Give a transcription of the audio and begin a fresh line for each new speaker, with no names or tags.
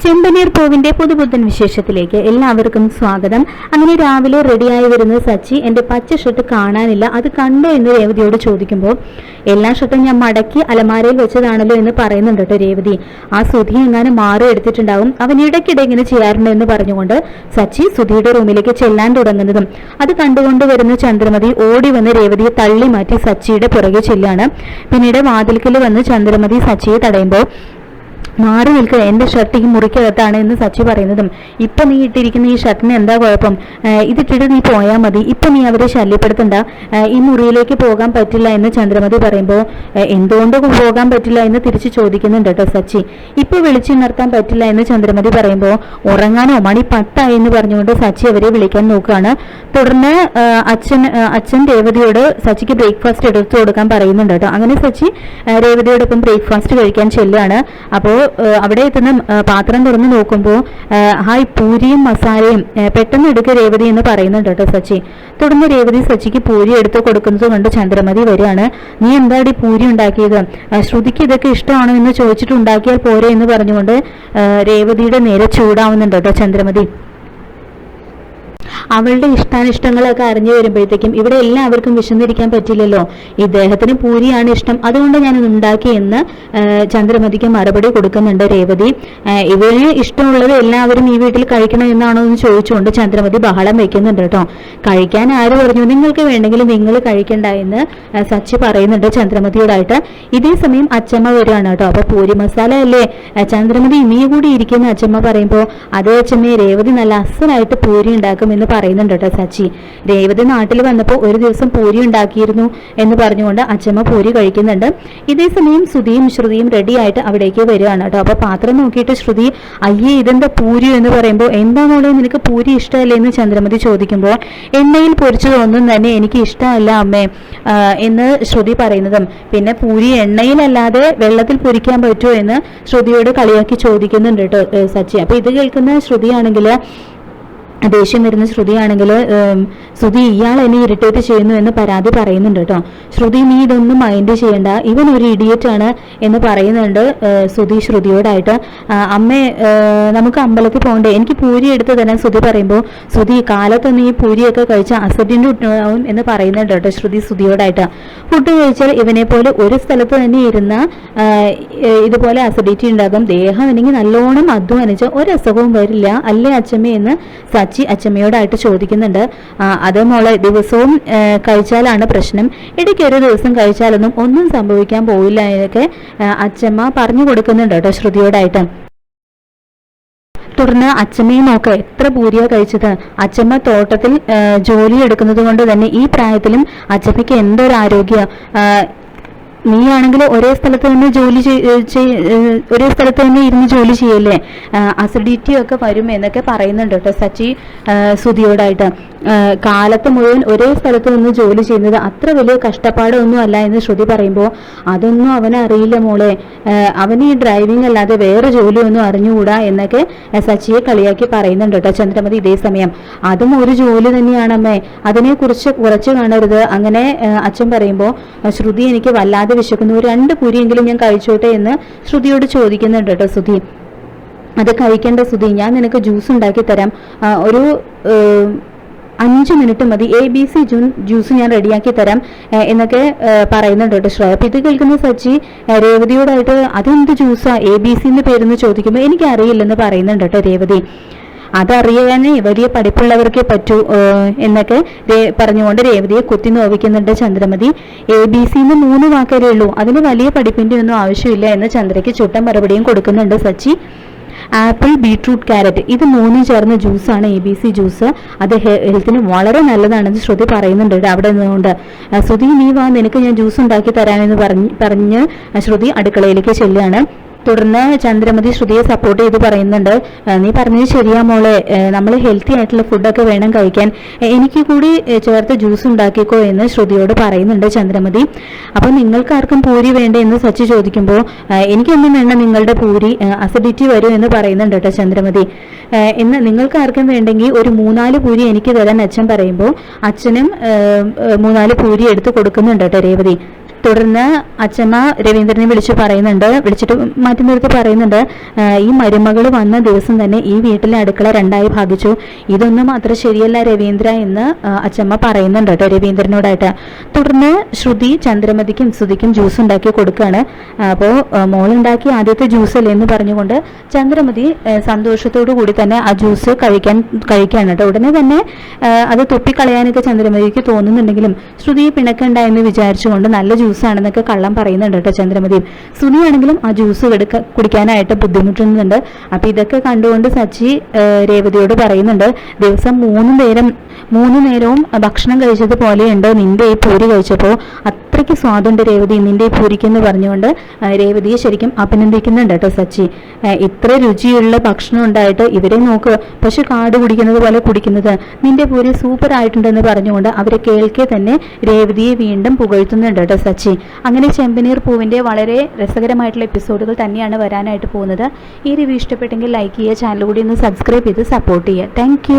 ചെമ്പനീർ പൂവിന്റെ പുതുപുത്തൻ വിശേഷത്തിലേക്ക് എല്ലാവർക്കും സ്വാഗതം. അങ്ങനെ രാവിലെ റെഡിയായി വരുന്ന സച്ചി എന്റെ പച്ച ഷർട്ട് കാണാനില്ല, അത് കണ്ടോ എന്ന് രേവതിയോട് ചോദിക്കുമ്പോൾ എല്ലാ ഷർട്ടും ഞാൻ മടക്കി അലമാരയിൽ വെച്ചതാണല്ലോ എന്ന് പറയുന്നുണ്ട് കേട്ടോ രേവതി. ആ സുധി എങ്ങാനും മാറി എടുത്തിട്ടുണ്ടാവും, അവൻ ഇടയ്ക്കിടെ ഇങ്ങനെ ചെയ്യാറുണ്ട് എന്ന് പറഞ്ഞുകൊണ്ട് സച്ചി സുധിയുടെ റൂമിലേക്ക് ചെല്ലാൻ തുടങ്ങുന്നതും അത് കണ്ടുകൊണ്ട് വരുന്ന ചന്ദ്രമതി ഓടി വന്ന് രേവതിയെ തള്ളി മാറ്റി സച്ചിയുടെ പുറകെ ചെല്ലാണ്. പിന്നീട് വാതിൽക്കൽ വന്ന് ചന്ദ്രമതി സച്ചിയെ തടയുമ്പോൾ മാറി നിൽക്കുക, എന്റെ ഷർട്ട് ഈ മുറിക്കകത്താണ് എന്ന് സച്ചി പറയുന്നതും ഇപ്പൊ നീ ഇട്ടിരിക്കുന്ന ഈ ഷർട്ടിന് എന്താ കുഴപ്പം, ഇതിട്ടിട്ട് നീ പോയാൽ മതി, ഇപ്പൊ നീ അവരെ ശല്യപ്പെടുത്തണ്ട, ഈ മുറിയിലേക്ക് പോകാൻ പറ്റില്ല എന്ന് ചന്ദ്രമതി പറയുമ്പോൾ എന്തുകൊണ്ട് പോകാൻ പറ്റില്ല എന്ന് തിരിച്ചു ചോദിക്കുന്നുണ്ട് കേട്ടോ സച്ചി. ഇപ്പൊ വിളിച്ചുണർത്താൻ പറ്റില്ല എന്ന് ചന്ദ്രമതി പറയുമ്പോൾ ഉറങ്ങാനോ, മണി 10 എന്ന് പറഞ്ഞുകൊണ്ട് സച്ചി അവരെ വിളിക്കാൻ നോക്കുകയാണ്. തുടർന്ന് അച്ഛൻ രേവതിയോട് സച്ചിക്ക് ബ്രേക്ക്ഫാസ്റ്റ് എടുത്തു കൊടുക്കാൻ പറയുന്നുണ്ട് കേട്ടോ. അങ്ങനെ സച്ചി രേവതിയോടൊപ്പം ബ്രേക്ക്ഫാസ്റ്റ് കഴിക്കാൻ ചെല്ലുകയാണ്. അപ്പോൾ അവിടെ എത്തുന്ന പാത്രം തുറന്ന് നോക്കുമ്പോൾ ഹായ് പൂരിയും മസാലയും പെട്ടെന്ന് എടുക്കുക രേവതി എന്ന് പറയുന്നുണ്ട് കേട്ടോ സച്ചി. തുടർന്ന് രേവതി സച്ചിക്ക് പൂരി എടുത്ത് കൊടുക്കുന്നത് കൊണ്ട് ചന്ദ്രമതി വരികയാണ്. നീ എന്താടി പൂരി ഉണ്ടാക്കിയത്, ശ്രുതിക്ക് ഇതൊക്കെ ഇഷ്ടമാണോ എന്ന് ചോദിച്ചിട്ട് ഉണ്ടാക്കിയാൽ പോരെ എന്ന് പറഞ്ഞുകൊണ്ട് രേവതിയുടെ നേരെ ചൂടാവുന്നുണ്ട് കേട്ടോ ചന്ദ്രമതി. അവളുടെ ഇഷ്ടാനിഷ്ടങ്ങളൊക്കെ അറിഞ്ഞു വരുമ്പോഴത്തേക്കും ഇവിടെ എല്ലാവർക്കും വിശന്നിരിക്കാൻ പറ്റില്ലല്ലോ, ഇദ്ദേഹത്തിന് പൂരിയാണ് ഇഷ്ടം, അതുകൊണ്ട് ഞാൻ ഉണ്ടാക്കി എന്ന് ചന്ദ്രമതിക്ക് മറുപടി കൊടുക്കുന്നുണ്ട് രേവതി. ഇവന് ഇഷ്ടമുള്ളത് എല്ലാവരും ഈ വീട്ടിൽ കഴിക്കണം എന്നാണോ എന്ന് ചോദിച്ചുകൊണ്ട് ചന്ദ്രമതി ബഹളം വെക്കുന്നുണ്ട് കേട്ടോ. കഴിക്കാൻ ആര് പറഞ്ഞു, നിങ്ങൾക്ക് വേണമെങ്കിൽ നിങ്ങൾ കഴിക്കണ്ട എന്ന് സച്ചി പറയുന്നുണ്ട് ചന്ദ്രമതിയോടായിട്ട്. ഇതേ സമയം അച്ചമ്മ വരികയാണ് കേട്ടോ. അപ്പൊ പൂരി മസാല അല്ലേ ചന്ദ്രമതി നീ കൂടി ഇരിക്കുന്ന അച്ചമ്മ പറയുമ്പോൾ അതേ അച്ചമ്മയെ രേവതി നല്ല അസലായിട്ട് പൂരി ഉണ്ടാക്കും എന്ന് പറയുന്നുണ്ട് കേട്ടോ സച്ചി. രേവതി നാട്ടിൽ വന്നപ്പോൾ ഒരു ദിവസം പൂരി ഉണ്ടാക്കിയിരുന്നു എന്ന് പറഞ്ഞുകൊണ്ട് അച്ചമ്മ പൂരി കഴിക്കുന്നുണ്ട്. ഇതേ സമയം ശ്രുതിയും റെഡി ആയിട്ട് അവിടേക്ക് വരികയാണ് കേട്ടോ. അപ്പൊ പാത്രം നോക്കിയിട്ട് ശ്രുതി അയ്യേ ഇതെന്താ പൂരി എന്ന് പറയുമ്പോൾ എന്താണോളെ നിനക്ക് പൂരി ഇഷ്ടമല്ലേ എന്ന് ചന്ദ്രമതി ചോദിക്കുമ്പോൾ എണ്ണയിൽ പൊരിച്ചതൊന്നും തന്നെ എനിക്ക് ഇഷ്ടമല്ല അമ്മേ എന്ന് ശ്രുതി പറയുന്നതും പിന്നെ പൂരി എണ്ണയിലല്ലാതെ വെള്ളത്തിൽ പൊരിക്കാൻ പറ്റുമോ എന്ന് ശ്രുതിയോട് കളിയാക്കി ചോദിക്കുന്നുണ്ട് കേട്ടോ സച്ചി. അപ്പൊ ഇത് കേൾക്കുന്ന ശ്രുതിയാണെങ്കിൽ ദേഷ്യം വരുന്ന ശ്രുതിയാണെങ്കിൽ ശ്രുതി ഇയാൾ എന്നെ ഇറിറ്റേറ്റ് ചെയ്യുന്നു എന്ന് പരാതി പറയുന്നുണ്ട് കേട്ടോ. ശ്രുതി നീ ഇതൊന്നും മൈൻഡ് ചെയ്യണ്ട, ഇവൻ ഒരു ഇഡിയറ്റ് ആണ് എന്ന് പറയുന്നുണ്ട് ശ്രുതിയോടായിട്ട്. അമ്മേ നമുക്ക് അമ്പലത്തിൽ പോകണ്ടേ, എനിക്ക് പൂരി എടുത്ത് തരാൻ ശ്രുതി പറയുമ്പോൾ ശ്രുതി കാലത്തൊന്നും ഈ പൂരിയൊക്കെ കഴിച്ച അസിഡിൻ്റെ ഉണ്ടാവും എന്ന് പറയുന്നുണ്ട് കേട്ടോ ശ്രുതിയോടായിട്ട്. ഫുഡ് കഴിച്ചാൽ ഇവനെ പോലെ ഒരു സ്ഥലത്ത് തന്നെ ഇരുന്ന ഇതുപോലെ അസിഡിറ്റി ഉണ്ടാകും, ദേഹം എനിക്ക് നല്ലോണം അധ്വാനിച്ച ഒരു അസുഖവും വരില്ല അല്ലേ അച്ഛമ്മ എന്ന് സച്ചി അച്ചമ്മയോടായിട്ട് ചോദിക്കുന്നുണ്ട്. അത് മോളെ ദിവസവും കഴിച്ചാലാണ് പ്രശ്നം, ഇടയ്ക്ക് ഒരു ദിവസം കഴിച്ചാലൊന്നും ഒന്നും സംഭവിക്കാൻ പോയില്ല എന്നൊക്കെ അച്ചമ്മ പറഞ്ഞു കൊടുക്കുന്നുണ്ട് കേട്ടോ ശ്രുതിയോടായിട്ട്. തുടർന്ന് അച്ചമ്മയെ നോക്ക എത്ര പൂരിയാ കഴിച്ചത്, അച്ചമ്മ തോട്ടത്തിൽ ജോലി എടുക്കുന്നത് കൊണ്ട് തന്നെ ഈ പ്രായത്തിലും അച്ചമ്മയ്ക്ക് എന്തൊരു ആരോഗ്യ, നീയാണെങ്കിൽ ഒരേ സ്ഥലത്ത് തന്നെ ഇരുന്ന് ജോലി ചെയ്യല്ലേ, അസിഡിറ്റി ഒക്കെ വരും എന്നൊക്കെ പറയുന്നുണ്ട് കേട്ടോ സച്ചി ശ്രുതിയോടായിട്ട്. കാലത്ത് മുഴുവൻ ഒരേ സ്ഥലത്ത് നിന്ന് ജോലി ചെയ്യുന്നത് അത്ര വലിയ കഷ്ടപ്പാടൊന്നും അല്ല എന്ന് ശ്രുതി പറയുമ്പോൾ അതൊന്നും അവന് അറിയില്ല മോളെ, അവന് ഈ ഡ്രൈവിംഗ് അല്ലാതെ വേറെ ജോലിയൊന്നും അറിഞ്ഞുകൂടാ എന്നൊക്കെ സച്ചിയെ കളിയാക്കി പറയുന്നുണ്ട് കേട്ടോ ചന്ദ്രമതി. ഇതേ സമയം അതും ഒരു ജോലി തന്നെയാണമ്മേ, അതിനെക്കുറിച്ച് കുറച്ച് കാണരുത് അങ്ങനെ അച്ഛൻ പറയുമ്പോൾ ശ്രുതി എനിക്ക് വല്ലാതെ വിശക്കുന്നു, 2 പൂരിയെങ്കിലും ഞാൻ കഴിച്ചോട്ടെ എന്ന് ശ്രുതിയോട് ചോദിക്കുന്നുണ്ട് കേട്ടോ ശ്രുതി. അത് കഴിക്കേണ്ട ശ്രുതി, ഞാൻ നിനക്ക് ജ്യൂസ് ഉണ്ടാക്കി തരാം, ഒരു 5 മിനിറ്റ് മതി, ABC ജ്യൂസ് ഞാൻ റെഡിയാക്കി തരാം എന്നൊക്കെ പറയുന്നുണ്ട് കേട്ടോ ശ്രേയ. അപ്പൊ ഇത് കേൾക്കുന്ന സച്ചി രേവതിയോടായിട്ട് അതെന്ത് ജ്യൂസാ ABC എന്ന് പേരെന്ന് ചോദിക്കുമ്പോൾ എനിക്കറിയില്ലെന്ന് പറയുന്നുണ്ട് കേട്ടോ രേവതി. അതറിയാനേ വലിയ പഠിപ്പുള്ളവർക്കേ പറ്റൂ എന്നൊക്കെ പറഞ്ഞുകൊണ്ട് രേവതിയെ കുത്തി നോവിക്കുന്നുണ്ട് ചന്ദ്രമതി. ABC 3 വാക്കേ ഉള്ളൂ, അതിന് വലിയ പഠിപ്പിന്റെ ഒന്നും ആവശ്യമില്ല എന്ന് ചന്ദ്രയ്ക്ക് ചുട്ട മറുപടിയും കൊടുക്കുന്നുണ്ട് സച്ചി. ആപ്പിൾ, ബീട്രൂട്ട്, ക്യാരറ്റ് ഇത് 3 ചേർന്ന ജ്യൂസാണ് ABC ജ്യൂസ്, അത് ഹെൽത്തിന് വളരെ നല്ലതാണെന്ന് ശ്രുതി പറയുന്നുണ്ട് അവിടെ നിന്നുകൊണ്ട്. ശ്രുതി നീ വാ, നിനക്ക് ഞാൻ ജ്യൂസ് ഉണ്ടാക്കി തരാമെന്ന് പറഞ്ഞ് ശ്രുതി അടുക്കളയിലേക്ക് ചെല്ലുകയാണ്. തുടർന്ന് ചന്ദ്രമതി ശ്രുതിയെ സപ്പോർട്ട് ചെയ്ത് പറയുന്നുണ്ട് നീ പറഞ്ഞത് ശരിയാ മോളെ, നമ്മൾ ഹെൽത്തി ആയിട്ടുള്ള ഫുഡൊക്കെ വേണം കഴിക്കാൻ, എനിക്ക് കൂടി ചേർത്ത് ജ്യൂസ് ഉണ്ടാക്കിക്കോ എന്ന് ശ്രുതിയോട് പറയുന്നുണ്ട് ചന്ദ്രമതി. അപ്പോൾ നിങ്ങൾക്ക് ആർക്കും പൂരി വേണ്ടേ എന്ന് സച്ചി ചോദിക്കുമ്പോൾ എനിക്കൊന്നും വേണ്ട നിങ്ങളുടെ പൂരി, അസിഡിറ്റി വരും എന്ന് പറയുന്നുണ്ട് കേട്ടോ ചന്ദ്രമതി. എന്ന് നിങ്ങൾക്ക് ആർക്കും വേണ്ടെങ്കിൽ ഒരു 3-4 പൂരി എനിക്ക് തരാൻ അച്ഛൻ പറയുമ്പോൾ അച്ഛനും 3-4 പൂരി എടുത്ത് കൊടുക്കുന്നുണ്ട് കേട്ടോ രേവതി. തുടർന്ന് അച്ഛമ്മ രവീന്ദ്രനെ വിളിച്ചിട്ട് മാറ്റി നിർത്തി പറയുന്നുണ്ട്, ഈ മരുമകൾ വന്ന ദിവസം തന്നെ ഈ വീട്ടിലെ അടുക്കള രണ്ടായി ഭാഗിച്ചു. ഇതൊന്നും അത്ര ശരിയല്ല രവീന്ദ്ര എന്ന് അച്ഛമ്മ പറയുന്നുണ്ട് കേട്ടോ രവീന്ദ്രനോടായിട്ട്. തുടർന്ന് ശ്രുതി ചന്ദ്രമതിക്കും ശ്രുതിക്കും ജ്യൂസ് ഉണ്ടാക്കി കൊടുക്കുകയാണ്. അപ്പോൾ മോളുണ്ടാക്കി ആദ്യത്തെ ജ്യൂസ് അല്ലേ എന്ന് പറഞ്ഞുകൊണ്ട് ചന്ദ്രമതി സന്തോഷത്തോടു കൂടി തന്നെ ആ ജ്യൂസ് കഴിക്കുകയാണ് കേട്ടോ. ഉടനെ തന്നെ അത് തുപ്പിക്കളയാനൊക്കെ ചന്ദ്രമതിക്ക് തോന്നുന്നുണ്ടെങ്കിലും ശ്രുതി പിണക്കുണ്ടായെന്ന് വിചാരിച്ചുകൊണ്ട് നല്ല ജ്യൂസാണെന്നൊക്കെ കള്ളം പറയുന്നുണ്ട് കേട്ടോ ചന്ദ്രമതിയും. ശ്രുതിയാണെങ്കിലും ആ ജ്യൂസ് കുടിക്കാനായിട്ട് ബുദ്ധിമുട്ടുന്നുണ്ട്. അപ്പൊ ഇതൊക്കെ കണ്ടുകൊണ്ട് സച്ചി രേവതിയോട് പറയുന്നുണ്ട്, ദിവസം മൂന്ന് നേരവും ഭക്ഷണം കഴിച്ചതുപോലെയുണ്ട് നിന്റെ ഈ പൂരി കഴിച്ചപ്പോൾ, അത്രയ്ക്ക് സ്വാദുണ്ട് രേവതി നിന്റെ ഈ പൂരിക്കെന്ന് പറഞ്ഞുകൊണ്ട് രേവതിയെ ശരിക്കും അഭിനന്ദിക്കുന്നുണ്ട് കേട്ടോ സച്ചി. ഇത്ര രുചിയുള്ള ഭക്ഷണം ഉണ്ടായിട്ട് ഇവരെ നോക്ക്, പക്ഷെ കാട് കുടിക്കുന്നത് പോലെ കുടിക്കുന്നത്, നിന്റെ പൂരി സൂപ്പർ ആയിട്ടുണ്ടെന്ന് പറഞ്ഞുകൊണ്ട് അവരെ കേൾക്കെ തന്നെ രേവതിയെ വീണ്ടും പുകഴ്ത്തുന്നുണ്ട് കേട്ടോ സച്ചി. അങ്ങനെ ചെമ്പനീർ പൂവിൻ്റെ വളരെ രസകരമായിട്ടുള്ള എപ്പിസോഡുകൾ തന്നെയാണ് വരാനായിട്ട് പോകുന്നത്. ഈ റിവ്യൂ ഇഷ്ടപ്പെട്ടെങ്കിൽ ലൈക്ക് ചെയ്യുക, ചാനൽ കൂടി ഒന്ന് സബ്സ്ക്രൈബ് ചെയ്ത് സപ്പോർട്ട് ചെയ്യുക. താങ്ക്